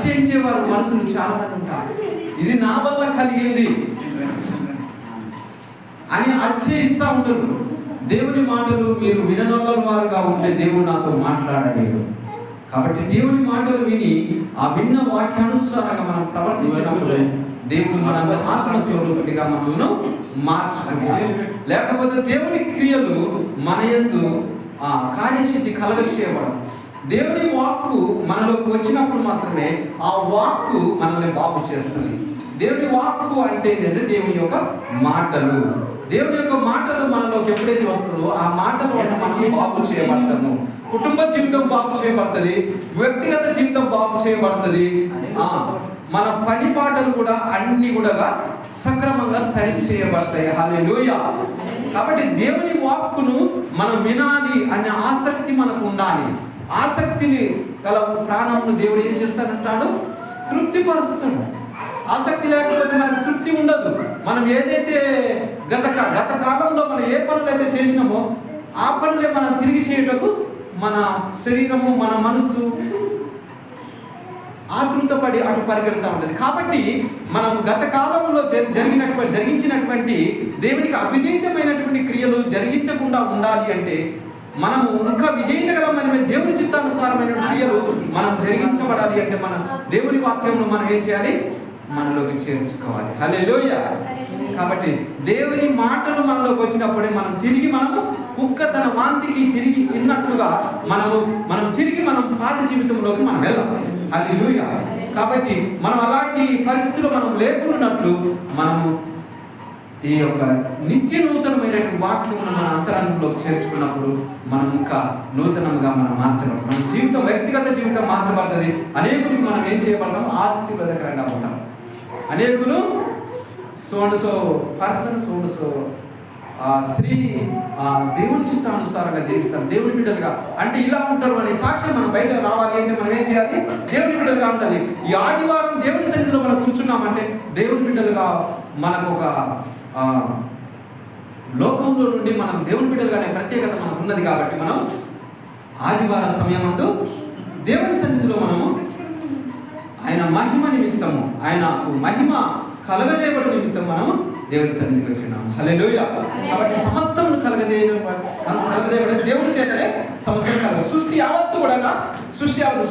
అతిశయించే వారు మనుషులు చాలా మంది ఉంటారు. ఇది నా వల్ల కలిగింది అని అతిశయిస్తూ ఉంటారు. దేవుని మాటలు మీరు విననొల్లని వారుగా ఉంటే దేవుడు నాతో మాట్లాడలేడు. కాబట్టి దేవుని మాటలు విని ఆ విన్న వాక్యానుసారంగా మనం ప్రవర్తించినప్పుడు దేవుడు మనల్ని ఆత్మస్వరూపుడిగా మనల్ని మార్చుకుంటాడు. లేకపోతే దేవుని క్రియలు మన యందు కార్యసిద్ధి కలగచేయబడదు. దేవుని వాక్కు మనలోకి వచ్చినప్పుడు మాత్రమే ఆ వాక్కు మనల్ని బాగు చేస్తుంది. దేవుని వాక్కు అంటే ఏంటంటే దేవుని యొక్క మాటలు. దేవుని యొక్క మాటలు మనలోకి ఎప్పుడైతే వస్తుందో ఆ మాటల వల్ల మనం బాగు చేయబడతాము. కుటుంబ జీవితం బాగు చేయబడుతుంది, వ్యక్తిగత జీవితం బాగు చేయబడుతుంది. మన పని పాటలు కూడా అన్ని కూడా సక్రమంగా సరి చేయబడతాయి. హల్లెలూయా. కాబట్టి దేవుని వాక్కును మనం వినాలి అనే ఆసక్తి మనకు ఉండాలి. ఆసక్తిని గల ప్రాణమును దేవుడు ఏం చేస్తాడంటాడు? తృప్తిపరుస్తాడు. ఆసక్తి లేకపోతే మనకు తృప్తి ఉండదు. మనం ఏదైతే గత కాలంలో మనం ఏ పనులు అయితే చేసినామో ఆ పనులే మనం తిరిగి చేయటకు మన శరీరము మన మనస్సు ఆతృతపడి అటు పరిగెడుతూ ఉంటుంది. కాబట్టి మనం గత కాలంలో జరిగించినటువంటి దేవునికి అవిధేయమైనటువంటి క్రియలు జరిగించకుండా ఉండాలి అంటే మనము ఇంకా విధేయత గలమైన దేవుని చిత్తానుసారమైన క్రియలు మనం జరిగించబడాలి అంటే మనం దేవుని వాక్యంను మనం ఏం చేయాలి? మనలోకి చేర్చుకోవాలి. హల్లెలూయా. కాబట్టి దేవుని మాటలు మనలోకి వచ్చినప్పుడే మనం తిరిగి కుక్క తన వాంతికి తిరిగి తిన్నట్లుగా మనం తిరిగి పాత జీవితంలోకి మనం వెళ్ళాలి. హల్లెలూయా. కాబట్టి మనం అలాంటి పరిస్థితుల్లో మనం లేకున్నట్లు మనము ఈ యొక్క నిత్య నూతనమైన వాక్యమును మన అంతరంగంలోకి చేర్చుకున్నప్పుడు మనం ఇంకా నూతనంగా మనం మార్చబడతాం. మన జీవితం, వ్యక్తిగత జీవితం మార్చబడుతుంది. అనేకులకు మనం ఏం చేయబడతాం? ఆశీర్వాదకరంగా ఉంటాం. అనేకులు సో పర్సన్ సో స్త్రీ దేవుని చిత్తానుసారంగా జీవిస్తారు. దేవుని బిడ్డలుగా అంటే ఇలా ఉంటారు అనే సాక్ష్యం మనం బయట రావాలి అంటే మనం ఏం చేయాలి? దేవుని బిడ్డలుగా ఉండాలి. ఈ ఆదివారం దేవుని సన్నిధిలో మనం కూర్చున్నామంటే దేవుని బిడ్డలుగా మనకు ఒక లోకంలో నుండి మనం దేవుని బిడ్డలుగా అనే ప్రత్యేకత మనకు ఉన్నది. కాబట్టి మనం ఆదివారం సమయమందు దేవుని సన్నిధిలో మనము ఆయన మహిమ నిమిత్తము, ఆయన మహిమ కలగజేయబడి నిమిత్తం మనము దేవుని సన్నిధికి వచ్చినాము. హల్లెలూయా. కాబట్టి సమస్తం కలగజేయబడి దేవుని చేతనే సమస్తం కలగ. సృష్టి యావత్తు కూడా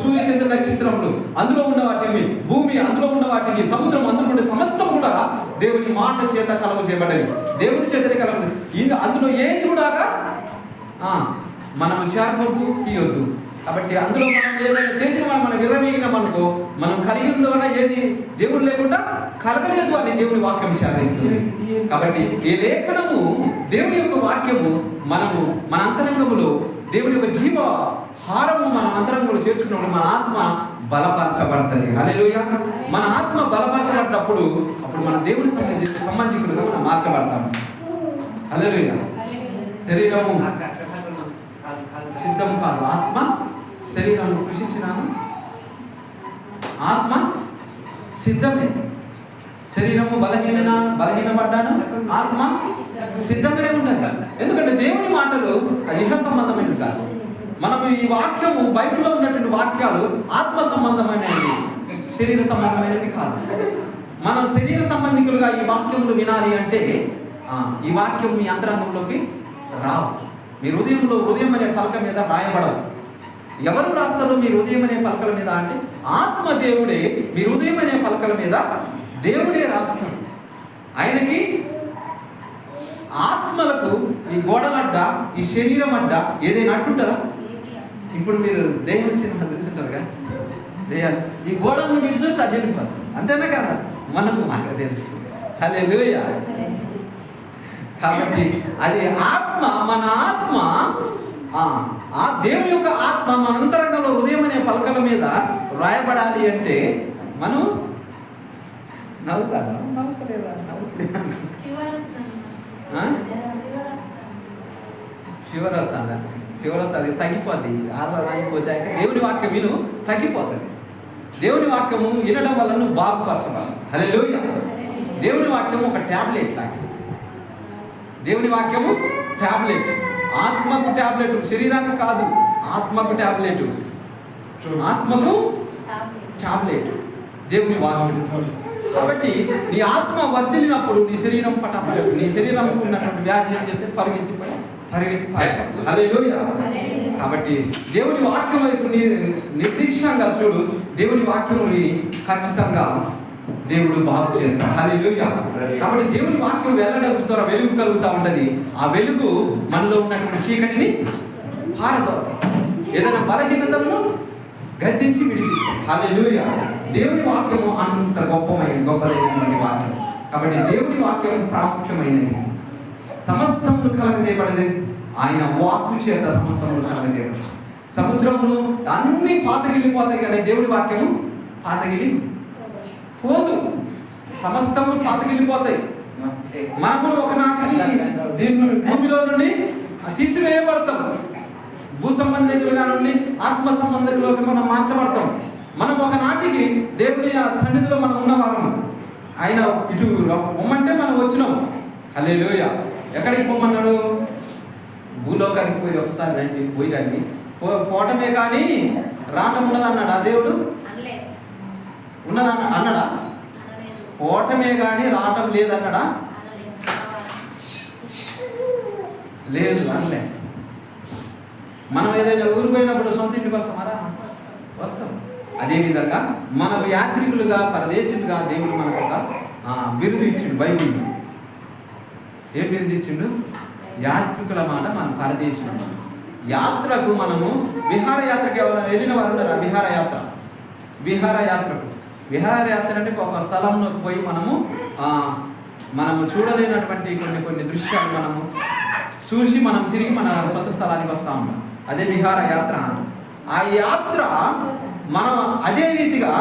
సూర్య చంద్ర నక్షత్రములు అందులో ఉన్న వాటిని, భూమి అందులో ఉన్న వాటిని, సముద్రం అందులో ఉండే సమస్తం కూడా దేవుని మాట చేత కలగజేయబడేది. దేవుని చేతనే కలగలేదు. ఇది అందులో ఏది కూడా మనము చేరవద్దు, తీయొద్దు. కాబట్టి అందులో మనం ఏదైనా చేసిన మనం విర్రవీగినాం అనుకో, మనం కలిగి ఉన్న ద్వారా ఏది దేవుడు లేకుండా కలగలేదు అని దేవుని వాక్యం శాసిస్తుంది. కాబట్టి ఈ లేఖనము దేవుని యొక్క వాక్యము మనము మన అంతరంగములో దేవుని యొక్క జీవ హారము మన అంతరంగంలో చేర్చుకున్నప్పుడు మన ఆత్మ బలపరచబడుతుంది. హల్లెలూయా. మన ఆత్మ బలపరచబడినప్పుడు అప్పుడు మన దేవుని సంబంధికులుగా మనం మార్చబడతాము. హల్లెలూయా. శరీరము సిద్ధం కాదు, ఆత్మ శరీరాన్ని కృషించినాను. ఆత్మ సిద్ధమే. శరీరము బలహీనపడ్డాను, ఆత్మ సిద్ధంగానే ఉండాలి. ఎందుకంటే దేవుని మాటలు ఇహ సంబంధమైనది కాదు. మనం ఈ వాక్యము బైబిల్లో ఉన్నటువంటి వాక్యాలు ఆత్మ సంబంధమైనది, శరీర సంబంధమైనది కాదు. మనం శరీర సంబంధికులుగా ఈ వాక్యములు వినాలి అంటే ఈ వాక్యం మీ అంతరంగంలోకి రావు. మీ హృదయం అనే పలక మీద రాయబడవు. ఎవరు రాస్తారు మీ హృదయం అనే పలకల మీద అంటే ఆత్మ దేవుడే మీ హృదయం అనే పలకల మీద దేవుడే రాస్తాడు. ఆయనకి ఆత్మలకు ఈ గోడలడ్డ, ఈ శరీరం అడ్డ ఏదైనా అడ్డుంటుందా? ఇప్పుడు మీరు దేహం సినిమా తెలుసుంటారు కదా, దేహాలు ఈ గోడలను విడిచి అడ్డిపోతారు, అంతేనా కదా? మనకు మాకు తెలుసు. హల్లెలూయా. కాబట్టి అది ఆత్మ, మన ఆత్మ ఆ దేవుని యొక్క ఆత్మ మన అంతరంగంలో హృదయం అనే పలకల మీద రాయబడాలి అంటే మనం నవ్వుతాను, నవ్వుతలేదా? ఫీవర్ వస్తుందా? ఫీవర్ వస్తుంది, తగ్గిపోద్ది. ఆరాధన అయిపోతే దేవుని వాక్యం విను, తగ్గిపోతుంది. దేవుని వాక్యము వినడం వల్ల నువ్వు బాగుపరచవాలి. హల్లెలూయా. దేవుని వాక్యము ఒక ట్యాబ్లెట్ లాంటిది. దేవుని వాక్యము ట్యాబ్లెట్, ఆత్మకు ట్యాబ్లెట్, శరీరానికి కాదు, ఆత్మకు ట్యాబ్లెట్, ఆత్మకు టాబ్లెట్ దేవుని వాక్యం. కాబట్టి నీ ఆత్మ వర్ధిల్లినప్పుడు నీ శరీరం నీ శరీరం ఉన్నటువంటి వ్యాధి ఏం చేస్తే పరిగెత్తి హల్లెలూయా. కాబట్టి దేవుని వాక్యం వైపు నిర్దిష్టంగా చూడు. దేవుని వాక్యముని ఖచ్చితంగా దేవుడు బాగు చేస్తాడు. హల్లెలూయా. కాబట్టి దేవుని వాక్యం వెళ్ళగలుగుతారా, వెలుగు కలుగుతూ ఉంటుంది. ఆ వెలుగు మనలో ఉన్నటువంటి చీకటిని పారదోలుతుంది. ఏదైనా బలహీనతలను గద్దించి విడిపిస్తాం. హల్లెలూయా. దేవుని వాక్యము అంత గొప్పదైనటువంటి వాక్యం. కాబట్టి దేవుని వాక్యం ప్రాముఖ్యమైనది. సమస్తమును కలగజేయబడేది ఆయన వాక్కు చేత. సమస్తమును కలగజేయబడి సముద్రమును అన్ని పాతగిలిపోతాయి, కానీ దేవుని వాక్యము పాతగిలి పోదు. సమస్తము పాతగిలిపోతాయి. మనము ఒకనాటికి దీని భూమిలో నుండి తీసివేయబడతాం. భూ సంబంధికులుగా నుండి ఆత్మ సంబంధికులుగా మనం మార్చబడతాం. మనం ఒకనాటికి దేవుని సన్నిధిలో మనం ఉన్నవారం. ఆయన ఇటు పొమ్మంటే మనం వచ్చినాం. హల్లెలూయా. ఎక్కడికి పొమ్మన్నాడు? భూలోకానికి పోయి ఒకసారి రండి, పోయి రండి. పోవటమే కానీ రావటం ఉన్నదన్నాడు ఆ దేవుడు? ఉన్నదన్న అన్నాడా? పోవటమే కానీ రావటం లేదన్నాడా? లేదు అనలే. మనం ఏదైనా ఊరు పోయినప్పుడు సొంత ఇంటికి వస్తామారా? వస్తాం. అదేవిధంగా మన యాత్రికులుగా, పరదేశులుగా దేవుడు మనకు ఒక బిరుదు ఇచ్చిండు. బైబిల్ ఏం బిరుదు ఇచ్చిండు? యాత్రికుల మాట మన పరదేశులు. యాత్రకు మనము విహారయాత్రకి ఎవరైనా వెళ్ళిన వారు ఉన్నారా? విహారయాత్ర అంటే ఒక స్థలంలోకి పోయి మనము చూడలేనటువంటి కొన్ని దృశ్యాలు మనము చూసి మనం తిరిగి మన సొంత స్థలానికి వస్తూ ఉంటాం. అదే విహారయాత్ర. ఆ యాత్ర మనం అదే రీతిగా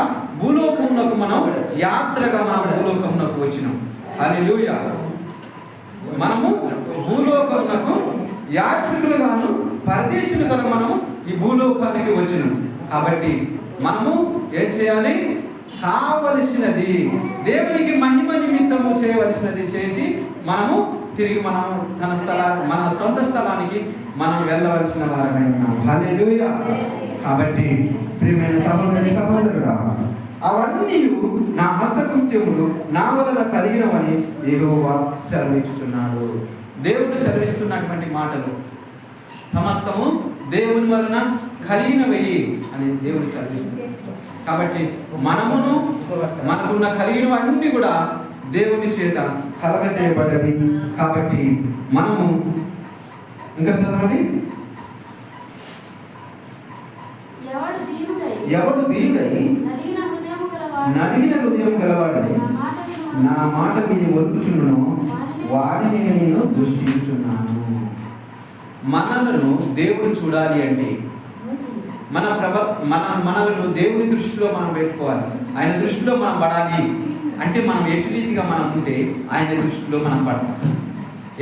భూలోకమునకు మనం యాత్రగా మనం భూలోకమునకు వచ్చినాం. హల్లెలూయా. మనము భూలోకమునకు యాత్రికులుగాను పరదేశులుగాను మనం ఈ భూలోకానికి వచ్చినాం. కాబట్టి మనము ఏం చేయాలి? కావలసినది దేవునికి మహిమ నిమిత్తము చేయవలసినది చేసి మనము తిరిగి మనము మన సొంత స్థలానికి మనం వెళ్ళవలసిన వారమై ఉన్నాం. హల్లెలూయా. కాబట్టి ప్రియమైన సహోదరుడా, అవన్నీ నా హస్తకృత్యములు నా వలన కలిగినవని యెహోవా సెలవిస్తున్నాడు. దేవుడు సెలవిస్తున్నటువంటి మాటలు సమస్తము దేవుని వలన కలిగినవి అని దేవుడు సెలవిస్తున్నాడు. కాబట్టి మనకున్న కలిగినవన్నీ కూడా దేవుని చేత కలగజేయబడ్డవి. కాబట్టి మనము ఇంకా చదవండి. ఎవడు దీనుడై నలిగిన హృదయం గలవాడని నా మాట విని వణుకుచున్ననో వారిని నేను దృష్టించున్నాను. మనలను దేవుడు చూడాలి అంటే మనలను దేవుని దృష్టిలో మనం పెట్టుకోవాలి. ఆయన దృష్టిలో మనం పడాలి అంటే మనం ఎటు రీతిగా మనం ఉంటే ఆయన దృష్టిలో మనం పడతాం.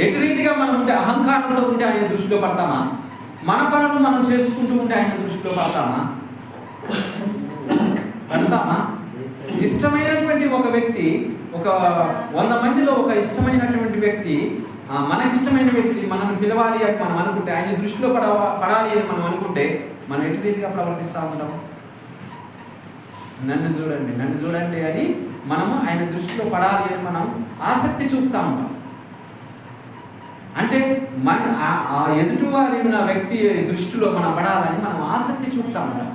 ఎటు రీతిగా మనం ఉంటే అహంకారంలో ఉంటే ఆయన దృష్టిలో పడతామా? మన పనులు మనం చేసుకుంటూ ఉంటే ఆయన దృష్టిలో పడతామా? ఇష్టమైనటువంటి ఒక వ్యక్తి, ఒక 100 మందిలో ఒక ఇష్టమైనటువంటి వ్యక్తి, మనకిష్టమైన వ్యక్తి మనల్ని పిలవాలి అని మనం అనుకుంటే, ఆయన దృష్టిలో పడాలి అని మనం అనుకుంటే మనం ఎటు రీతిగా ప్రవర్తిస్తూ ఉంటాం? నన్ను చూడండి అని మనము ఆయన దృష్టిలో పడాలి అని మనం ఆసక్తి చూపుతూ ఉంటాం. అంటే ఆ ఎదుటివారి ఉన్న వ్యక్తి దృష్టిలో మనం పడాలని మనం ఆసక్తి చూపుతూ ఉంటాం.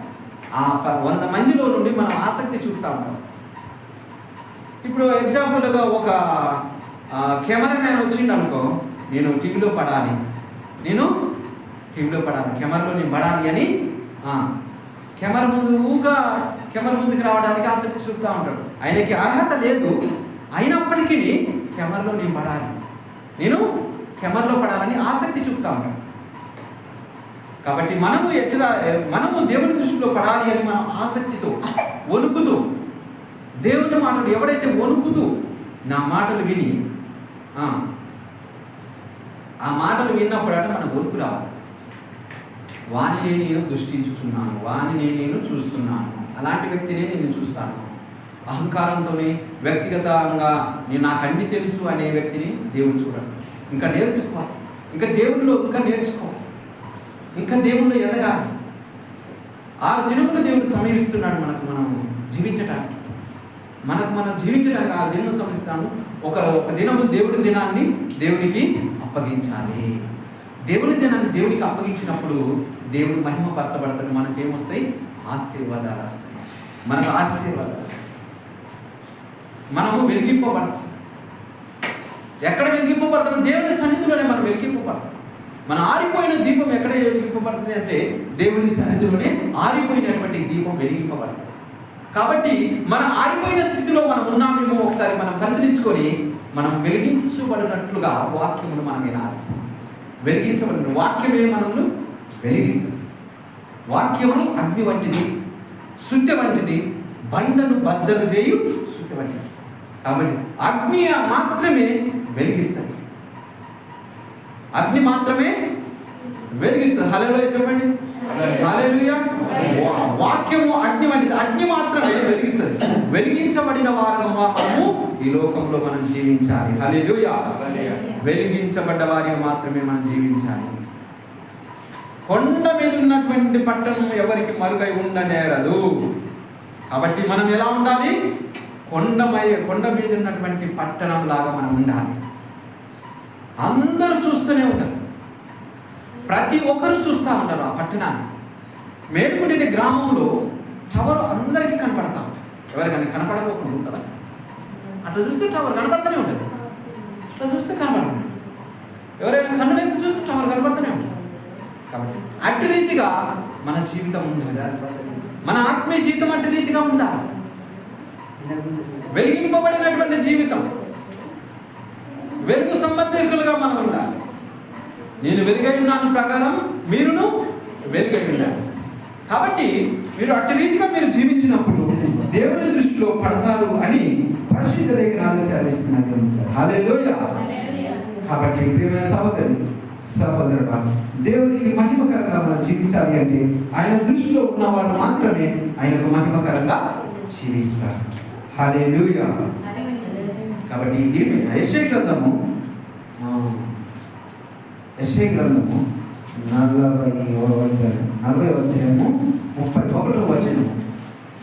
ఆ 100 మందిలో నుండి మనం ఆసక్తి చూపుతూ ఉంటాం. ఇప్పుడు ఎగ్జాంపుల్గా ఒక కెమెరామ్యాన్ వచ్చిండు అనుకో, నేను టీవీలో పడాలి, కెమెరాలో నేను పడాలి అని కెమెరా ముందుకు రావడానికి ఆసక్తి చూపుతూ ఉంటాడు. ఆయనకి అర్హత లేదు, అయినప్పటికీ కెమెరాలో నేను పడాలి, కెమెరాలో పడాలని ఆసక్తి చూపుతూ ఉంటాం. కాబట్టి మనము దేవుని దృష్టిలో పడాలి అని మనం ఆసక్తితో వణుకుతూ, దేవుని మాటలు ఎవడైతే వణుకుతూ నా మాటలు విని ఆ మాటలు విన్నప్పుడు అంటే మనకు వణుకు రావాలి. వానిని నేను దృష్టించుతున్నాను, వానిని నేను చూస్తున్నాను, అలాంటి వ్యక్తినే నేను చూస్తాను. అహంకారంతోనే వ్యక్తిగతంగా నాకు అన్ని తెలుసు అనే వ్యక్తిని దేవుడు చూడండి. ఇంకా నేర్చుకోవాలి, ఇంకా దేవుడిలో నేర్చుకోవాలి, ఇంకా దేవుళ్ళు ఎదగాలి. ఆ దినములు దేవుడు సమీపిస్తున్నాడు మనకు. మనం జీవించడానికి, మనం జీవించడానికి ఆ దినం సమయిస్తాను. ఒక దినము దేవుడి దినాన్ని దేవునికి అప్పగించాలి. దేవుని దినాన్ని దేవునికి అప్పగించినప్పుడు దేవుడు మహిమపరచబడతాడు. మనకి ఏమొస్తాయి? ఆశీర్వాదాలు వస్తాయి. మనకు ఆశీర్వాదాలు వస్తాయి. మనము వెలిగింపబడతాం. ఎక్కడ వెలిగింపబడతాం? దేవుని సన్నిధిలోనే మనం వెలిగింపబడతాం. మన ఆరిపోయిన దీపం ఎక్కడ వెలిగింపబడుతుంది అంటే దేవుని సన్నిధిలోనే ఆరిపోయినటువంటి దీపం వెలిగింపబడుతుంది. కాబట్టి మన ఆరిపోయిన స్థితిలో మనం ఉన్నామేమో ఒకసారి మనం పరిశీలించుకొని మనం వెలిగించబడినట్లుగా వాక్యములు మనం వినాలి. వెలిగించబడిన వాక్యమే మనల్ని వెలిగిస్తుంది. వాక్యము అగ్ని వంటిది, శుద్ధి వంటిది, బండను బద్దలు చేయు శుద్ధి వంటిది. కాబట్టి అగ్ని మాత్రమే వెలిగిస్తుంది. అగ్ని మాత్రమే వెలిగిస్తుంది. హల్లెలూయా చెప్పండి. హల్లెలూయా. వాక్యము అగ్ని వంటిది. అగ్ని మాత్రమే వెలిగిస్తుంది. వెలిగించబడిన వారము మనము ఈ లోకంలో మనం జీవించాలి. హల్లెలూయా. వెలిగించబడ్డ వారికి మాత్రమే మనం జీవించాలి. కొండ మీద ఉన్నటువంటి పట్టణం ఎవరికి మరుగై ఉండనేరదు. కాబట్టి మనం ఎలా ఉండాలి? కొండ మీద ఉన్నటువంటి పట్టణం లాగా మనం ఉండాలి. అందరూ చూస్తూనే ఉంటారు. ప్రతి ఒక్కరు చూస్తూ ఉంటారు ఆ పట్టణాన్ని. మేడుకుంటే గ్రామంలో టవర్ అందరికీ కనపడతా ఉంటారు. ఎవరికైనా కనపడకపోకుండా ఉంటుందా? అట్లా చూస్తే టవర్ కనపడుతూనే ఉంటుంది. అట్లా చూస్తే కనపడుతుంది. ఎవరైనా కన్నులెత్తి చూస్తే టవర్ కనపడుతూనే ఉంటుంది. కాబట్టి అట్టి రీతిగా మన జీవితం ఉండాలి. మన ఆత్మీయ జీవితం అట్టి రీతిగా ఉండాలి. వెలిగింపబడినటువంటి జీవితం, వెలుగు సంబంధికులుగా మనం ఉండాలి. నేను వెలుగై ఉన్నాను ప్రకారం మీరును వెలుగై ఉండాలి. కాబట్టి మీరు అట్టి రీతిగా మీరు జీవించినప్పుడు దేవుని దృష్టిలో పడతారు అని పరిశుద్ధ లేఖనాలు సెలవిస్తున్నది. హల్లెలూయా. కాబట్టి ప్రియమైన సహోదరుడా, దేవునికి మహిమకరంగా మనం జీవించాలి అంటే ఆయన దృష్టిలో ఉన్నవారు మాత్రమే ఆయనకు మహిమకరంగా జీవిస్తారు. హల్లెలూయా. కాబట్టి ఇది యెషయా గ్రంథము 40వ అధ్యాయము 31వ వచనం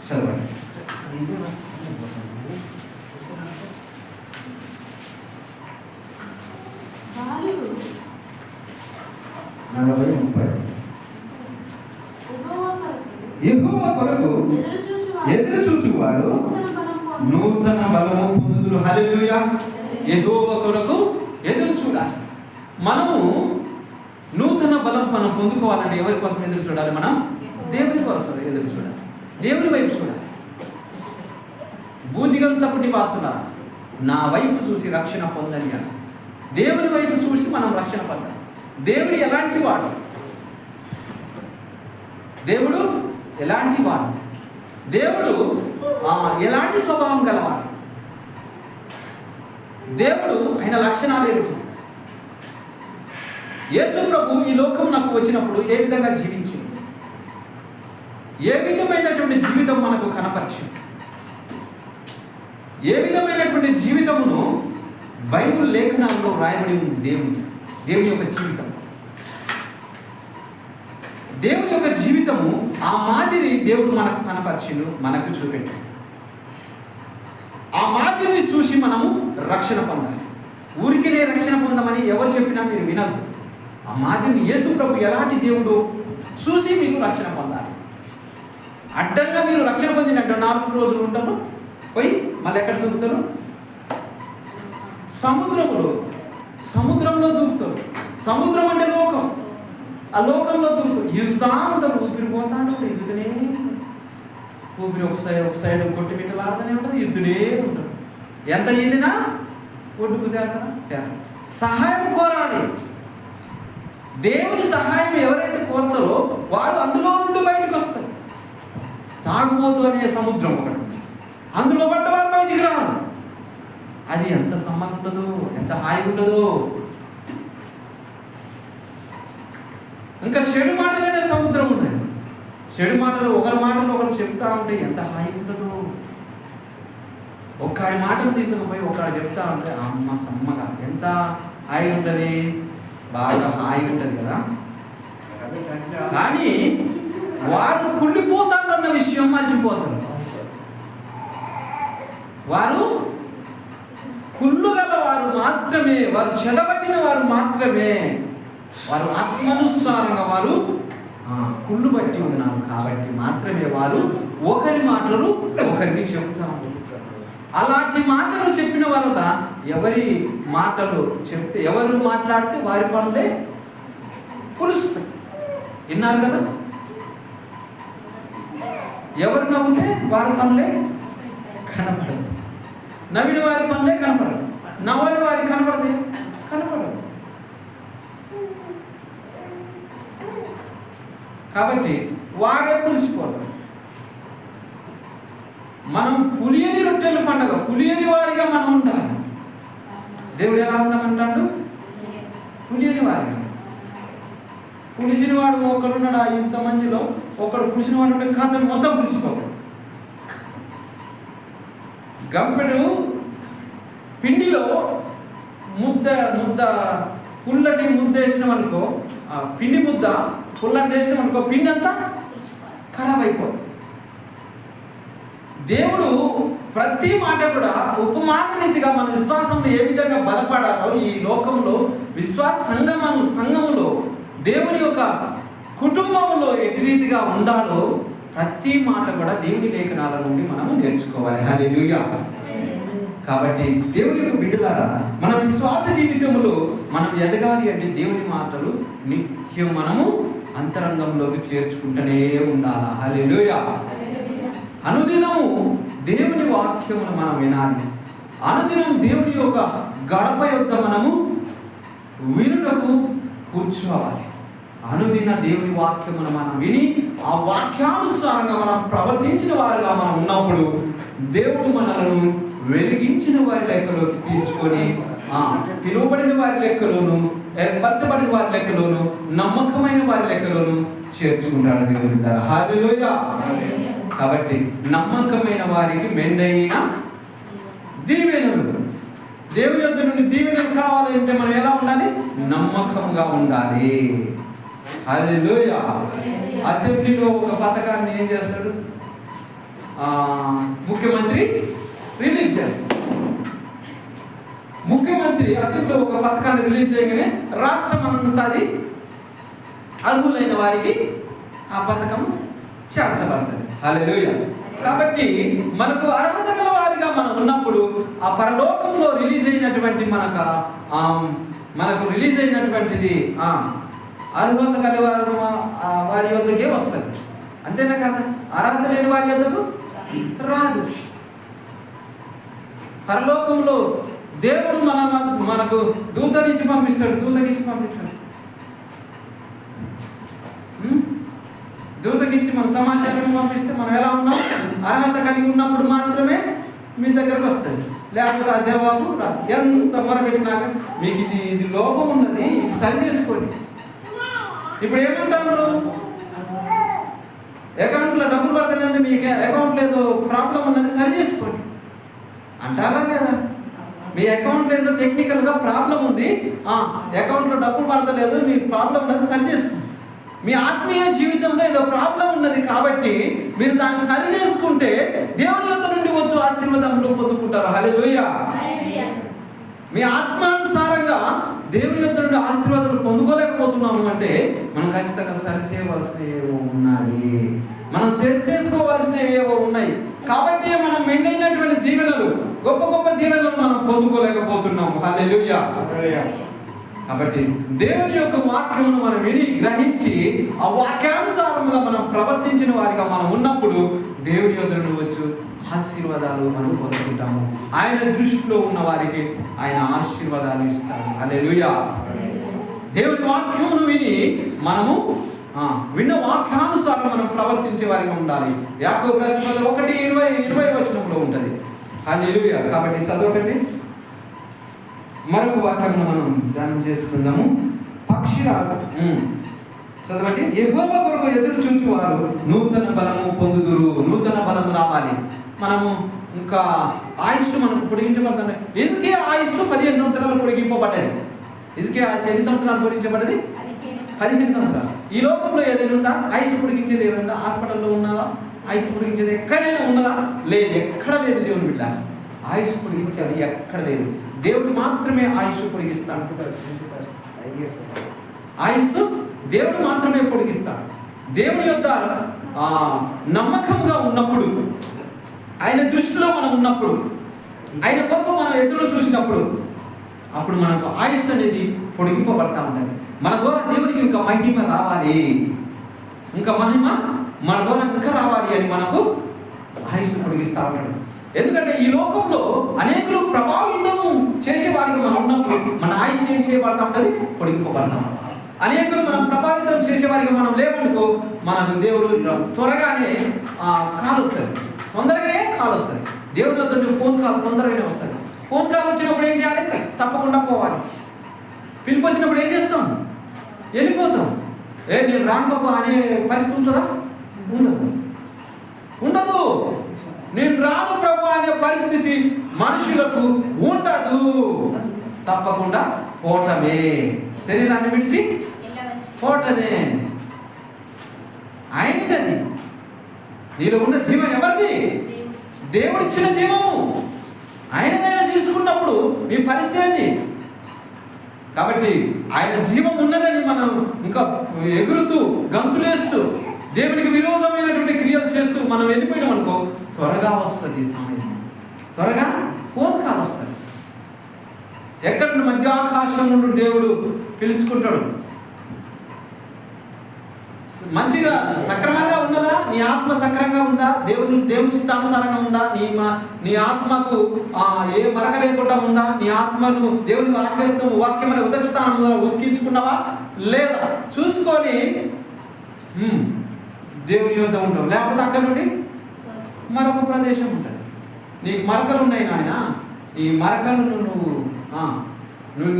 చదవండి. యెహోవా కొరకు ఎదురు చూచువారు నూతన బలము పొందుదురు. హల్లెలూయా. యెహోవా కొరకు ఎదురు చూడాలి. మనము నూతన బలం మనం పొందుకోవాలంటే ఎవరి కోసం ఎదురు చూడాలి? మనం దేవుని కోసం ఎదురు చూడాలి. దేవుని వైపు చూడాలి. భూదిగంతపు నివాసులారా నా వైపు చూసి రక్షణ పొందని అని. దేవుని వైపు చూసి మనం రక్షణ పొందాలి. దేవుడు ఎలాంటి వాడు? దేవుడు ఎలాంటి వాడు? దేవుడు ఎలాంటి స్వభావం గలవాడు? దేవుడు ఆయన లక్షణాలు ఏమిటి? యేసు ప్రభు ఈ లోకం నాకు వచ్చినప్పుడు ఏ విధంగా జీవించింది? ఏ విధమైనటువంటి జీవితం మనకు కనపరిచింది? ఏ విధమైనటువంటి జీవితమును బైబిల్ లేఖనాల్లో రాయబడి ఉంది. దేవుని యొక్క జీవితం, దేవుని యొక్క జీవితము ఆ మాదిరి దేవుడు మనకు కనపరిచిండు, మనకు చూపెట్టాడు. ఆ మాదిరిని చూసి మనము రక్షణ పొందాలి. ఊరికినే రక్షణ పొందమని ఎవరు చెప్పినా మీరు వినదు. ఆ మాదిరిని యేసు ప్రభు ఎలాంటి దేవుడు చూసి మీరు రక్షణ పొందాలి. అడ్డంగా మీరు రక్షణ పొందినట్టు 4 రోజులు ఉంటారు, పోయి మళ్ళీ ఎక్కడ దూకుతారు? సముద్రంలో దూకుతారు. సముద్రం అంటే లోకం. ఆ లోకంలో దూకుతారు. ఈదుతా ఉంటారు, ఊపిరి పోతా ఉంటారు, ఈదుతూనే ఊపిరి ఒక సైడ్ కొట్టి మిట్టలాడుతూనే ఉంటుంది, ఈదుతూనే ఉంటారు. ఎంత ఈదినా ఒడ్డుకు తేల్తారా? సహాయం కోరాలి. దేవుని సహాయం ఎవరైతే కోరుతారో వారు అందులో నుండి బయటకు వస్తారు. తాగుబోతు అనే సముద్రం ఒకటి, అందులో పడ్డ వారు బయటికి రారు. అది ఎంత సమ్మగా ఉంటుందో, ఎంత హాయిగా ఉంటుందో. ఇంకా చెడు మాటలనే సముద్రం ఉన్నది. చెడు మాటలు ఒకరి మాటలు ఒకరు చెప్తా ఉంటే ఎంత హాయిగా ఉంటుందో. ఒక్కడి మాటలు తీసుకుపోయి ఒకడు చెప్తా ఉంటే అమ్మ సమ్మగా ఎంత హాయిగా ఉంటుంది, బాగా హాయిగా ఉంటుంది కదా. కానీ వారు కుళ్ళిపోతారన్న విషయం మర్చిపోతారు. వారు కుళ్ళు గల వారు మాత్రమే, వారు చెదబట్టిన వారు మాత్రమే, వారు ఆత్మానుసారంగా వారు కుళ్ళు బట్టి ఉన్నారు కాబట్టి మాత్రమే వారు ఒకరి మాటలు ఒకరికి చెప్తారు. అలాంటి మాటలు చెప్పిన వరద ఎవరి మాటలు చెప్తే, ఎవరు మాట్లాడితే వారి పనులే పులుస్తాయి. విన్నారు కదా? ఎవరు నవ్వుతే వారి పనులే కనపడదు, నవ్విన వారి పనులే కనపడదు, నవ్వని వారి కనపడదు. కాబట్టి వారే పులిసిపోతారు. మనం పులియని రొట్టెల పండుగ, పులియని వారిగా మనం ఉండాలి. దేవుడు ఎలా ఉన్నామంటాడు? పులియని వారిగా. పులిసిన వాడు ఒకడున్నాడు, ఇంతమందిలో ఒకడు పులిసిన వాడు ఉంటే కథ మొత్తం పులిసిపోతాడు. గంపెడు పిండిలో ముద్ద పుల్లటి ముద్ద వేసినాం అనుకో, ఆ పిండి ముద్ద పుల్లటి చేసినాం అనుకో, పిండి అంతా ఖరాబ్ అయిపోతుంది. దేవుడు ప్రతి మాట కూడా ఉపమాన రీతిగా మన విశ్వాసంలో ఏ విధంగా బలపడాలో, ఈ లోకంలో విశ్వాస సంఘములో దేవుని యొక్క కుటుంబంలో ఎటు రీతిగా ఉండాలో ప్రతి మాట కూడా దేవుని లేఖనాల నుండి మనము నేర్చుకోవాలి. హల్లెలూయా. కాబట్టి దేవుని యొక్క బిడ్డలారా, మన విశ్వాస జీవితంలో మనం ఎదగాలి అంటే దేవుని మాటలు నిత్యం మనము అంతరంగంలోకి చేర్చుకుంటూనే ఉండాలి. హల్లెలూయా. అనుదినము దేవుని వాక్యమును మనం వినాలి. అనుదినం దేవుని యొక్క గడప యొక్క మనము వినుటకు కూర్చోవాలి. అనుదిన దేవుని వాక్యమును మనం విని ఆ వాక్యానుసారంగా మనం ప్రవర్తించిన వారిగా మనం ఉన్నప్పుడు దేవుడు మనలను వెలిగించిన వారి లెక్కలోకి తీర్చుకొని పిలువబడిన వారి లెక్కలోను, ఏర్పరచబడిన వారి లెక్కలోను, నమ్మకమైన వారి లెక్కలోను చేర్చుకుంటాడు దేవుడు. హల్లెలూయా. కాబట్టి నమ్మకమైన వారికి మెండైన దీవెనలు, దేవుని యొద్ద నుండి దీవెనలు కావాలంటే మనం ఎలా ఉండాలి? నమ్మకంగా ఉండాలి. హల్లెలూయా. అసెంబ్లీలో ఒక పథకాన్ని ఏం చేస్తాడు? ముఖ్యమంత్రి రిలీజ్ చేస్తాడు. ముఖ్యమంత్రి అసెంబ్లీలో ఒక పథకాన్ని రిలీజ్ చేయగానే రాష్ట్రం అంతా అది అర్హులైన వారికి ఆ పథకం చేర్చబడుతుంది. హల్లెలూయా. కాబట్టి మనకు అర్హత గల వారిగా మనం ఉన్నప్పుడు ఆ పరలోకంలో రిలీజ్ అయినటువంటి మనకు రిలీజ్ అయినటువంటిది అర్హత గల వారి వద్దకే వస్తుంది. అంతేనా కదా? అర్హత లేని వారి వద్దకు రాదు. పరలోకంలో దేవుడు మనకు దూతనిచ్చి పంపిస్తాడు. దూతకిచ్చి మన సమాచారం పంపిస్తే మనం ఎలా ఉన్నాం? అర్హత కలిగి ఉన్నప్పుడు మాత్రమే మీ దగ్గరకు వస్తుంది, లేకపోతే ఆ జవాబు రాదు. ఎంత మొరపెట్టినా మీకు ఇది లోపం ఉన్నది, ఇది సరి చేసుకోండి. ఇప్పుడు ఏమంటారు? అకౌంట్లో డబ్బులు పడతానంటే మీకు అకౌంట్లో ఏదో ప్రాబ్లం ఉన్నది, సరి చేసుకోండి అంటారా కదా? మీ అకౌంట్లో ఏదో టెక్నికల్గా ప్రాబ్లం ఉంది, అకౌంట్లో డబ్బులు పడతలేదు, మీ ప్రాబ్లం ఉన్నది, సరి చేసుకోండి. మీ ఆత్మీయ జీవితంలో ఏదో ప్రాబ్లం ఉన్నది కాబట్టి మీరు దాన్ని సరి చేసుకుంటే దేవుని యొద్ద నుండి వచ్చి ఆశీర్వాదములు పొందుకుంటారు. హల్లెలూయా. మీ ఆత్మానుసారంగా దేవుని యొద్ద నుండి ఆశీర్వాదాలు పొందుకోలేకపోతున్నాము అంటే మనం ఖచ్చితంగా సరి చేయవలసినవి ఏవో ఉన్నాయి, మనం సెట్ చేసుకోవాల్సినవి ఏవో ఉన్నాయి. కాబట్టి మనం మెండైనటువంటి దీవెనలు, గొప్ప గొప్ప దీవెనలు మనం పొందుకోలేకపోతున్నాము. హల్లెలూయా. కాబట్టి దేవుని యొక్క వాక్యమును మనం విని గ్రహించి ఆ వాక్యానుసారంగా మనం ప్రవర్తించిన వారిగా మనం ఉన్నప్పుడు దేవుని యొద్ద నుండి వచ్చు ఆశీర్వాదాలు మనం పొందుకుంటాము. ఆయన దృష్టిలో ఉన్న వారికి ఆయన ఆశీర్వాదాలు ఇస్తాడు. హల్లెలూయా. దేవుని వాక్యమును విని మనము విన్న వాక్యానుసారం మనం ప్రవర్తించే వారిగా ఉండాలి. యాకోబు రాసిన 1:20 వచనంలో ఉంటుంది. హల్లెలూయా. కాబట్టి చదవకండి. మరొక వాక్యాన్ని మనం ధ్యానం చేసుకుందాము. చదవండి. యెహోవా కొరకు ఎదురు చూచువారు నూతన బలము పొందుదురు. నూతన బలము రావాలి. మనము ఇంకా ఆయుష్ మనకు పొడిగించబడుతుంది. హిజ్కియా ఆయుష్ 15 సంవత్సరాలు పొడిగింపబడ్డది. హిజ్కియా ఆయుష్ ఎన్ని సంవత్సరాలు పొడిగించబడ్డది? 15 సంవత్సరాలు. ఈ లోకంలో ఏదైనా ఉందా ఆయుష్ పొడిగించేది? ఏమైనా హాస్పిటల్లో ఉన్నదా ఆయుష్ పొడిగించేది? ఎక్కడైనా ఉన్నదా? లేదు, ఎక్కడ లేదు. దేవుని బిడ్డ ఆయుష్ పొడిగించేది ఎక్కడ లేదు. దేవుడు మాత్రమే ఆయుష్ పొడిగిస్తాడు. ఆయుష్ దేవుడు మాత్రమే పొడిగిస్తాడు. దేవుని యొక్క నమ్మకంగా ఉన్నప్పుడు, ఆయన దృష్టిలో మనం ఉన్నప్పుడు, ఆయన గొప్ప మనం ఎదురు చూసినప్పుడు, అప్పుడు మనకు ఆయుష్ అనేది పొడిగింపబడతా ఉంటుంది. మన ద్వారా దేవునికి ఇంకా మహిమ రావాలి, ఇంకా మహిమ మన ద్వారా ఇంకా రావాలి అని మనకు ఆయుష్ పొడిగిస్తూ ఉంటాడు. ఎందుకంటే ఈ లోకంలో అనేకులు ప్రభావితం చేసేవారికి మనం ఉన్నప్పుడు మన ఆయుష్ ఏం చేయబడతా ఉంటుంది? పొడిగింపబడతాం. అనేకులు మనం ప్రభావితం చేసేవారికి మనం లేవనుకో, మనకు దేవుడు త్వరగానే కాల్ వస్తుంది, తొందరగానే కాల్ వస్తుంది. దేవుడి వద్ద ఫోన్ కాల్ తొందరగానే వస్తుంది. ఫోన్ కాల్ వచ్చినప్పుడు ఏం చేయాలి? తప్పకుండా పోవాలి. పిలుపు వచ్చినప్పుడు ఏం చేస్తాం? వెళ్ళిపోతాం. నేను రాను బాబు అనే పరిస్థితి ఉంటుందా? ఉండదు. నేను రాను ప్రభు అనే పరిస్థితి మనుషులకు ఉండదు. తప్పకుండా పోవటమే, శరీరాన్ని విడిచి పోవటమే. ఆయనది. అది నీలో ఉన్న జీవం ఎవరిది? దేవుడిచ్చిన జీవము. ఆయనదైనా తీసుకున్నప్పుడు మీ పరిస్థితి ఏంది? కాబట్టి ఆయన జీవం ఉన్నదని మనం ఇంకా ఎగురుతూ గంతులేస్తూ దేవునికి విరోధమైనటువంటి క్రియలు చేస్తూ మనం వెళ్ళిపోయినాం అనుకో, త్వరగా వస్తుంది ఈ సమయం. త్వరగా ఫోన్ కాల్ వస్తుంది. ఎక్కడ మధ్య ఆకాశం నుండి దేవుడు పిలుచుకుంటాడు. మంచిగా సక్రమంగా ఉన్నదా? నీ ఆత్మ సక్రంగా ఉందా? దేవుని చిత్తానుసారంగా ఉందా? నీ ఆత్మకు ఏ మరక లేకుండా ఉందా? నీ ఆత్మను దేవుని వాక్యమైన ఉదక స్థానంలో ఉతికించుకున్నావా లేదా చూసుకొని దేవుని యొద్ద ఉంటావు. లేకపోతే అక్కడ నుండి మరొక ప్రదేశం ఉంటుంది. నీకు మరకలు ఉన్నాయి నాయన, ఈ మరకలను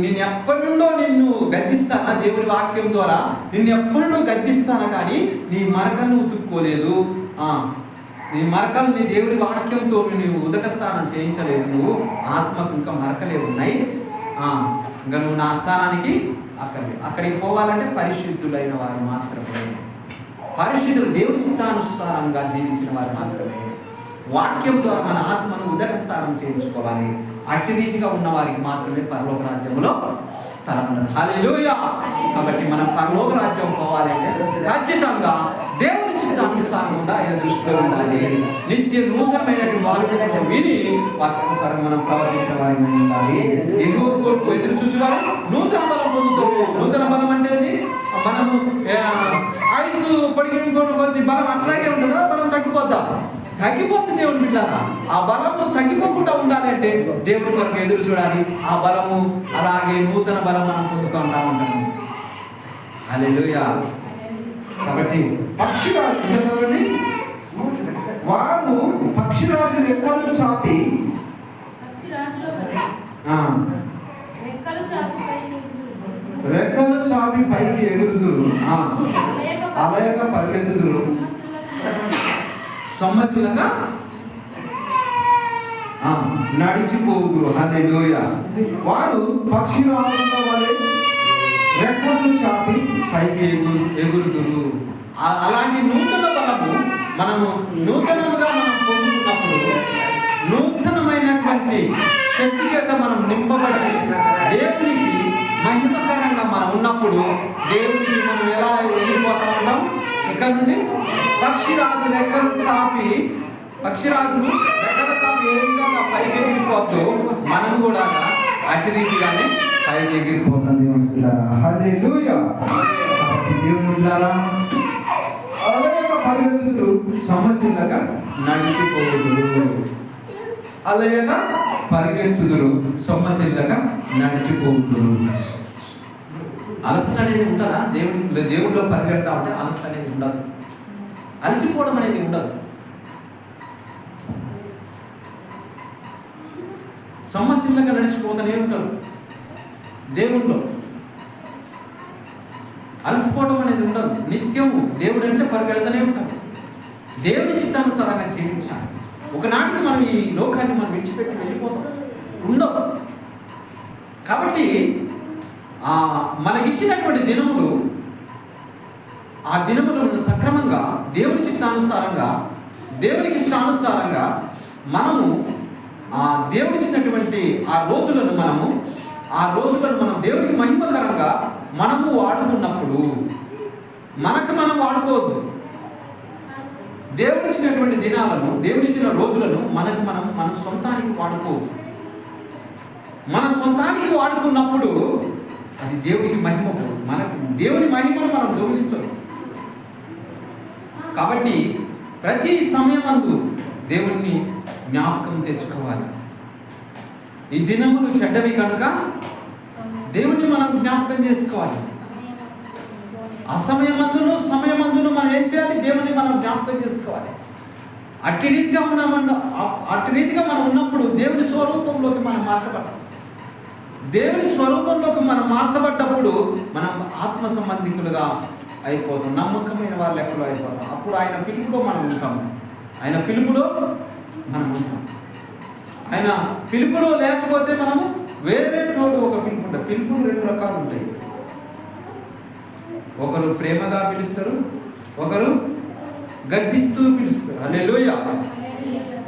నేను ఎప్పటి నుండో నిన్ను గద్దిస్తానా? దేవుని వాక్యం ద్వారా నిన్ను ఎప్పటి నుండో గద్దిస్తానా, కానీ నీ మరకలను ఉతుక్కోలేదు. నీ మరకలు నీ దేవుని వాక్యంతో నువ్వు ఉదక స్నానం చేయించలేదు. నువ్వు ఆత్మకు ఇంకా మరకలే ఉన్నాయి. ఇంకా నువ్వు నా స్థానానికి అక్కడికి పోవాలంటే పరిశుద్ధులైన వారు మాత్రమే, పరిశుద్ధులు దేవుని చిత్తానుసారంగా జీవించిన వారు మాత్రమే వాక్యం ద్వారా మన ఆత్మను ఉదక స్నానం చేయించుకోవాలి. అట్టి రీతిగా ఉన్న వారికి మాత్రమే పరలోక రాజ్యంలో స్థలం ఉన్నది. హల్లెలూయా. కాబట్టి మనం పరలోక రాజ్యం పోవాలంటే ఖచ్చితంగా దేవుని చిత్తానుసారంగా ఆయన దృష్టిలో ఉండాలి. నిత్య నూతనమైనటువంటి వాక్యము విని వాక్యానుసారం మనం ప్రవర్తించిన వారిని ఉండాలి. ఎదురు చూచువారు నూతన బలం పొందుతారు. నూతన బలం అంటే మనము ఆయుష్ పొడిగిపోయిన బలం అట్లాగే ఉంటుందా? బలం తగ్గిపోద్దా? తగ్గిపోతుంది. దేవుని బిడ్డలారా, ఆ బలము తగ్గిపోకుండా ఉండాలంటే దేవుని కొరకు ఎదురు చూడాలి. ఆ బలము అలాగే నూతన బలం మనం పొందుకుంటా ఉంటాము. హల్లెలూయా. కాబట్టి పక్షిరాజు వారు పక్షిరాజు రెక్కలు చాపి పైకి ఎగురుదురు, అలయక పరిగెత్తుదురు, సొమ్మశిలగా నడిచిపోదురు. హల్లెలూయా. వారు పక్షిరాజుల వలె రెక్కలు చాపి పైకి ఎగురుదురు. అలాంటి నూతన బలము మనము నూతనంగా మనం పొందుతున్నప్పుడు, నూతనమైనటువంటి శక్తి చేత మనం నింపబడి దేవునికి మహిమకరంగా మనం ఉన్నప్పుడు దేవునికి మనం ఎలా వెళ్ళిపోతా ఉన్నాం? ఇక్కడ నుండి పక్షిరాజు రెక్కలు చాపి ఏ విధంగా పైకి ఎగిరిపోతూ మనం కూడా అతి రీతిగానే పైకి ఎగిరిపోతాం. దేవుని పిల్లరా, హల్లెలూయా. దేవుని పిల్లరా, అలయక పరిగెత్తుదురు, సమస్యలుగా నడిచిపోదురు. అలయక పరిగెత్తుదురు, సమస్యలుగా నడిచిపోదురు. అలసట అనేది ఉంటుందా? దేవుడిలో పరిగెడతా ఉంటే అలసట అనేది ఉండదు. అలసిపోవడం అనేది ఉండదు. సమస్యలుగా నడిచిపోతూనే ఉంటారు. దేవుడిలో అలసిపోవడం అనేది ఉండదు. నిత్యము దేవుడు అంటే పరిగెడుతూనే ఉంటారు. దేవుని చిత్తానుసారంగా జీవించాలి. ఒకనాటికి మనం ఈ లోకాన్ని మనం విడిచిపెట్టి వెళ్ళిపోతాం, ఉండవు. కాబట్టి మనకిచ్చినటువంటి దినములు, ఆ దినములను సక్రమంగా దేవుని చిత్తానుసారంగా, దేవునికి ఇష్టానుసారంగా మనము దేవుడిచ్చినటువంటి ఆ రోజులను మనం దేవుడికి మహిమకరంగా మనము వాడుకున్నప్పుడు మనకు మనం వాడుకోవద్దు. దేవుడిచ్చినటువంటి దినాలను, దేవుడిచ్చిన రోజులను మన సొంతానికి వాడుకోవద్దు. మన సొంతానికి వాడుకున్నప్పుడు అది దేవుడికి మహిమ, దేవుని మహిమను మనం దొంగిలించదు. కాబట్టి ప్రతి సమయమందు దేవుణ్ణి జ్ఞాపకం తెచ్చుకోవాలి. ఈ దినములు చెడ్డవి కనుక దేవుణ్ణి మనం జ్ఞాపకం చేసుకోవాలి. సమయమందును మనం ఏం చేయాలి? దేవుణ్ణి మనం జ్ఞాపకం చేసుకోవాలి. అట్టి రీతిగా మనం ఉన్నప్పుడు దేవుని స్వరూపంలోకి మనం మార్చబడతాం. దేవుని స్వరూపంలోకి మనం మార్చబడ్డప్పుడు మనం ఆత్మ సంబంధికులుగా అయిపోతాం, నమ్మకమైన వాళ్ళ లెక్కలో అయిపోతాం. అప్పుడు ఆయన పిలుపులో మనం ఉంటాము. ఆయన పిలుపులో లేకపోతే మనము వేరే చోటు ఒక పిలుపు ఉంటాయి. పిలుపులు 2 రకాలు ఉంటాయి. ఒకరు ప్రేమగా పిలుస్తారు, ఒకరు గద్దిస్తూ పిలుస్తారు. హల్లెలూయా.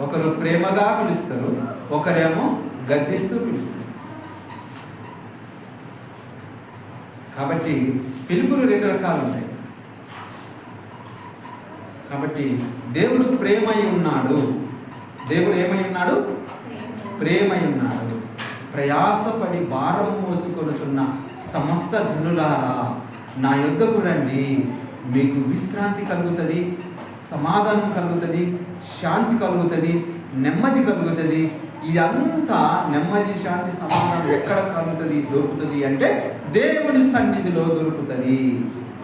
ఒకరు ప్రేమగా పిలుస్తారు, ఒకరేమో గద్దిస్తూ పిలుస్తారు. కాబట్టి పిలుపులు 2 రకాలు ఉంటాయి. కాబట్టి దేవుడు ప్రేమై ఉన్నాడు. దేవుడు ఏమై ఉన్నాడు? ప్రేమై ఉన్నాడు. ప్రయాసపడి భారం మోసుకొనుచున్న సమస్త జనులారా నా యొద్దకు రండి, మీకు విశ్రాంతి కలుగుతుంది, సమాధానం కలుగుతుంది, శాంతి కలుగుతుంది, నెమ్మది కలుగుతుంది. ఇదంతా నెమ్మది, శాంతి, సమాధానం ఎక్కడ కలుగుతుంది, దొరుకుతుంది అంటే దేవుని సన్నిధిలో దొరుకుతుంది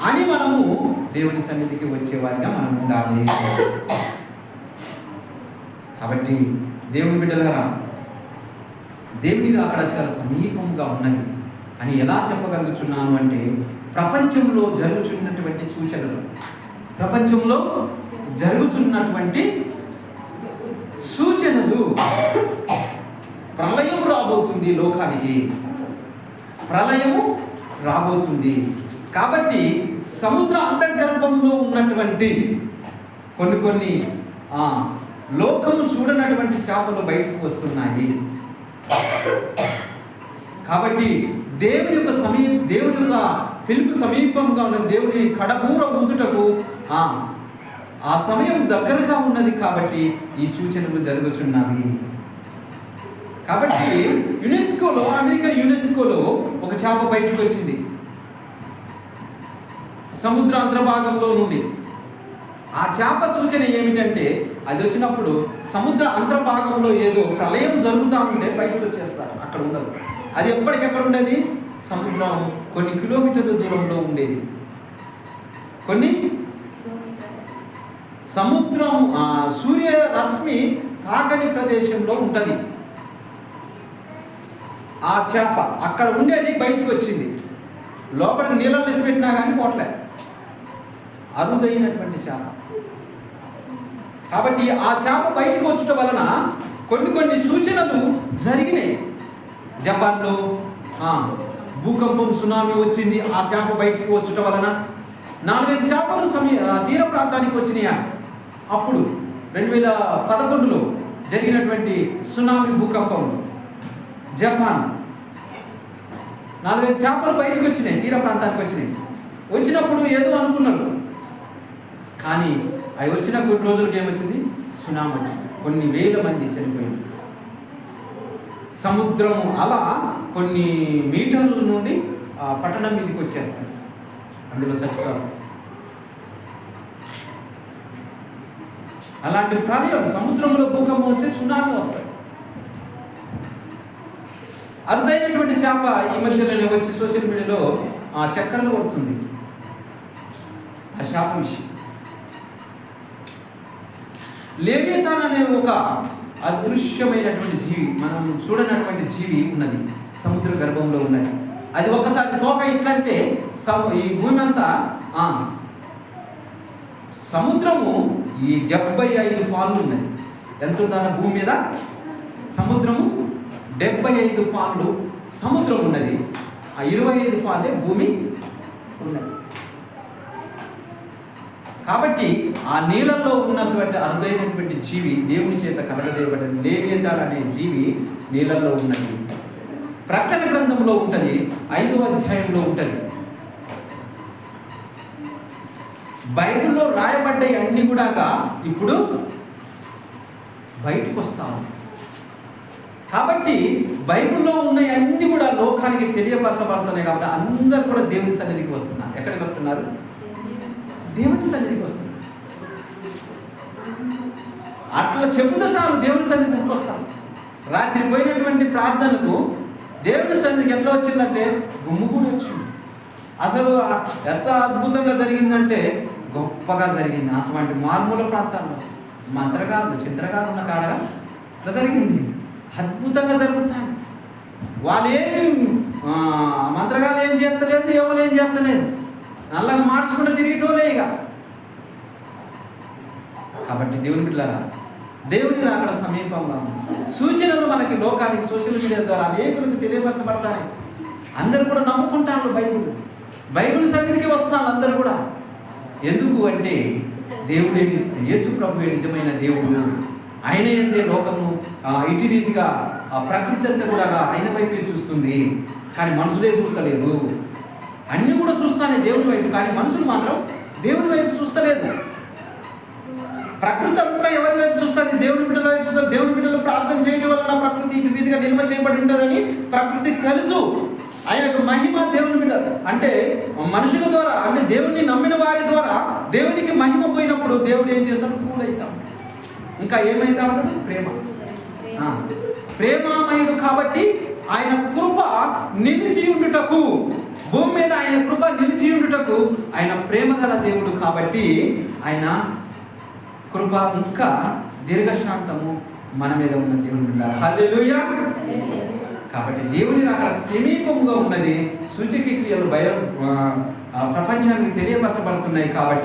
అని మనము దేవుని సన్నిధికి వచ్చేవారిగా మనం ఉండాలి. కాబట్టి దేవుని బిడ్డలారా, దేవుని రాకడ చాలా సమీపంగా ఉన్నది అని ఎలా చెప్పగలుగుతున్నాను అంటే ప్రపంచంలో జరుగుతున్నటువంటి సూచనలు ప్రళయం రాబోతుంది, లోకానికి ప్రళయము రాబోతుంది. కాబట్టి సముద్ర అంతర్గర్భంలో ఉన్నటువంటి కొన్ని లోకము చూడనటువంటి చేపలు బయటకు వస్తున్నాయి. కాబట్టి దేవుని యొక్క పిలుపు సమీపంగా ఉన్నది. దేవుని కడపూర ఊదుటకు ఆ సమయం దగ్గరగా ఉన్నది. కాబట్టి ఈ సూచనలు జరుగుతున్నవి. కాబట్టి అమెరికా యునెస్కోలో ఒక చేప బయటకు వచ్చింది సముద్ర అంతర్భాగంలో నుండి. ఆ చేప సూచన ఏమిటంటే అది వచ్చినప్పుడు సముద్ర అంతర్భాగంలో ఏదో ప్రళయం జరుగుతూ ఉంటే బయటకు వచ్చేస్తారు, అక్కడ ఉండదు. అది ఎప్పటికెక్కడ ఉండేది? సముద్రం కొన్ని కిలోమీటర్ల దూరంలో ఉండేది. సముద్రం సూర్య రశ్మి తాకని ప్రదేశంలో ఉంటుంది. ఆ చేప అక్కడ ఉండేది బయటకు వచ్చింది. లోపల నీళ్ళని వేసిపెట్టినా కానీ పోట్లే, అరుదైనటువంటి చేప. కాబట్టి ఆ చేప బయటకు వచ్చటం వలన కొన్ని సూచనలు జరిగినాయి. జపాన్లో భూకంపం, సునామీ వచ్చింది. ఆ చేప బయటకు వచ్చటం వలన 4-5 చేపలు తీర ప్రాంతానికి వచ్చినాయి. అప్పుడు 2011లో జరిగినటువంటి సునామీ భూకంపం జపాన్ 4-5 చేపలు బయటకు వచ్చినాయి, తీర ప్రాంతానికి వచ్చినప్పుడు ఏదో అనుకున్నారు. కానీ అవి వచ్చిన కొన్ని రోజులకి ఏమొచ్చింది? సునామీ వచ్చింది. కొన్ని వేల మంది చనిపోయింది. సముద్రము అలా కొన్ని మీటర్ల నుండి పట్టణం మీదకి వచ్చేస్తుంది. అందులో చచ్చిపోయారు. అలాంటి ప్రళయం, సముద్రంలో భూకంపం వచ్చే సునామీ వస్తాయి. అరుదైనటువంటి చేప ఈ మధ్యలోనే వచ్చి సోషల్ మీడియాలో చక్కర్లు కొడుతుంది. ఆ చేప విషయం లేవియథాన్ అనే ఒక అదృశ్యమైనటువంటి జీవి, మనం చూడనటువంటి జీవి ఉన్నది, సముద్ర గర్భంలో ఉన్నది. అది ఒకసారి తోక ఇట్లంటే ఈ భూమి అంతా సముద్రము ఈ 75 పాళ్ళు ఉన్నాయి. ఎంత ఉందన్న భూమి మీద? సముద్రము 75 పాళ్ళు సముద్రం ఉన్నది. ఆ 25 పాలే భూమి ఉన్నది. కాబట్టి ఆ నీళ్ళల్లో ఉన్నటువంటి అరుదైనటువంటి జీవి దేవుని చేత కలగజేయబడిన లేవియతాన్ అనే జీవి నీళ్ళల్లో ఉన్నది. ప్రకటన గ్రంథంలో ఉంటుంది, 5వ అధ్యాయంలో ఉంటుంది. బైబిల్లో రాయబడ్డాయి అన్ని కూడా ఇప్పుడు బయటకు వస్తాము. కాబట్టి బైబిల్లో ఉన్నాయి అన్ని కూడా లోకానికి తెలియపరచబడుతున్నాయి. కాబట్టి అందరు కూడా దేవుని సన్నిధికి వస్తున్నారు. ఎక్కడికి వస్తున్నారు? దేవుని సన్నిధికి వస్తున్నారు. అట్లా చెబుతా చాలు దేవుని సన్నిధికి వస్తాం. రాత్రి పోయినటువంటి ప్రార్థనకు దేవుని సన్నిధికి ఎట్లా వచ్చిందంటే గుమ్ము కూడా వచ్చింది. అసలు ఎంత అద్భుతంగా జరిగిందంటే గొప్పగా జరిగింది. అటువంటి మారుమూల ప్రాంతాల్లో మంత్రగారులు చిత్రగారు ఉన్న కాడ అట్లా జరిగింది. అద్భుతంగా జరుగుతాయి. వాళ్ళేమి మంత్రగాలు ఏం చేస్తలేదు, ఎవరు ఏం చేస్తలేదు, నల్లగా మార్చుకుంటూ తిరిగిటోలే ఇక. కాబట్టి దేవుని బిడ్డలారా, దేవుని రాకడ సమీపంగా సూచనలు మనకి లోకానికి సోషల్ మీడియా ద్వారా అనేకులకు తెలియపరచబడతాయి. అందరూ కూడా నమ్ముకుంటారు బైబిల్ సన్నిధికి వస్తాను అందరూ కూడా. ఎందుకు అంటే దేవుడే, యేసు ప్రభువే నిజమైన దేవుడు. ఆయన ఎందే లోకము ఇటు రీతిగా ప్రకృతి అంతా కూడా ఆయన వైపే చూస్తుంది. కానీ మనుషులే చూస్తలేదు. అన్నీ కూడా చూస్తానే దేవుని వైపు, కానీ మనుషులు మాత్రం దేవుని వైపు చూస్తలేదు. ప్రకృతి అంతా ఎవరి వైపు చూస్తుంది? దేవుని బిడ్డల వైపు చూస్తారు. దేవుని బిడ్డలు ప్రార్థన చేయడం వలన ప్రకృతి ఇటు రీతిగా నిల్వ చేయబడి ఉంటుందని ప్రకృతికి తెలుసు. ఆయనకు మహిమ దేవుని బిడ్డ అంటే మనుషుల ద్వారా, అంటే దేవుణ్ణి నమ్మిన వారి ద్వారా దేవునికి మహిమ పోయినప్పుడు దేవుడు ఏం చేస్తాడు? కూల్ అవుతాం. ఇంకా ఏమైతా ఉంటాడు? ప్రేమామయుడు. కాబట్టి ఆయన కృప నిలిచి ఉండుటకు, భూమి మీద ఆయన కృప నిలిచి ఉండుటకు ఆయన ప్రేమ గల దేవుడు. కాబట్టి ఆయన కృప ఇంకా దీర్ఘశాంతము మన మీద ఉన్న దేవుని బిడ్డ. హల్లెలూయా. కాబట్టి దేవుని రాకడ సమీపంగా ఉన్నది. సూచక క్రియలు ప్రపంచానికి తెలియపరచబడుతున్నాయి. కాబట్టి